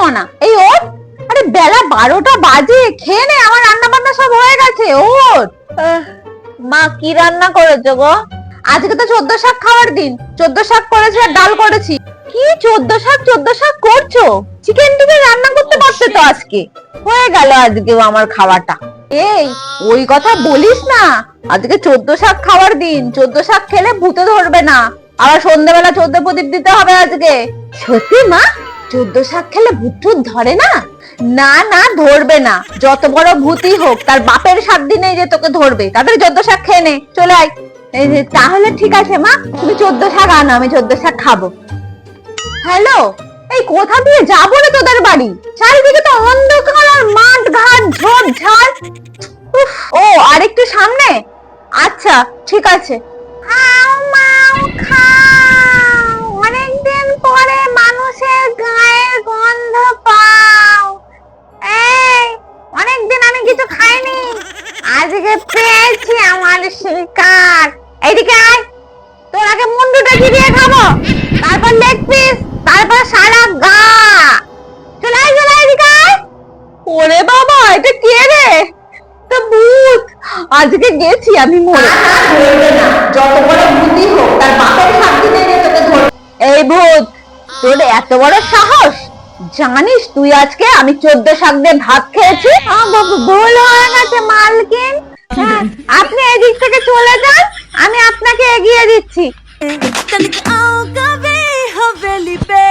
মনা, এই ওঠ। আরে বেলা 12টা বাজে, খেয়ে নে, আমার রান্না বান্না সব হয়ে গেছে, ওঠ। মা কি রান্না করেছো গো? আজকে তো 14 শাক খাওয়ার দিন, 14 শাক করেছি আর ডাল করেছি। কি 14 শাক করছো? চিকেন টিকেন রান্না করতে পারতে তো আজকে। হয়ে গেল আজকেও আমার খাওয়াটা। এই ওই কথা বলিস না, আজকে 14 শাক খাওয়ার দিন, 14 শাক খেলে ভূতে ধরবে না। আবার সন্ধ্যাবেলা 14 প্রদীপ দিতে হবে আজকে। সত্যি মা, 14 শাক খেলে ভূত টুত ধরে না? না না, ধরবে না। যত বড় ভূতই হোক, তার বাপের 7 দিনে যে তোকে ধরবে। তাড়াতাড়ি 14 শাক খেয়ে নে, চলে আয়। এই যে তাহলে ঠিক আছে মা, তুমি 14 শাক আনো, আমি 14 শাক খাবো। হ্যালো, এই কোথা দিয়ে যাবো রে তোদের বাড়ি? চারিদিকে তো অন্ধকার আর মাঠ ঘাট ঝোপ ঝাড়। ও আর একটু সামনে, আচ্ছা ঠিক আছে। অনেকদিন পরে মানুষের গায়ের গন্ধ পাও। এই অনেকদিন আমি কিছু খাইনি, আজকে পেয়েছি আমার শিকার। এইদিকে আয়, তোর আগে মুন্ডুটা চিবিয়ে খাবো, তারপর লেগ পিস, তারপর সারা গা। চলে আয়, চলে আয়, এদিকে আয়। ওরে বাবা, এটা কে রে? তো ভূত। আজকে গেছি আমি মরে। যত বড় ভূতই হোক, তার বাপের 7 দিনে যে তোকে ধরবে। এই ভূত, তোর এত বড় সাহস! জানিস তুই আজকে আমি 14 শাক দিয়ে ভাত খেয়েছি? ভুল হয়ে গেছে মালকিন। আপনি এদিক থেকে চলে যান, আমি আপনাকে এগিয়ে দিচ্ছি। तनिक आओ कभी हवेली पे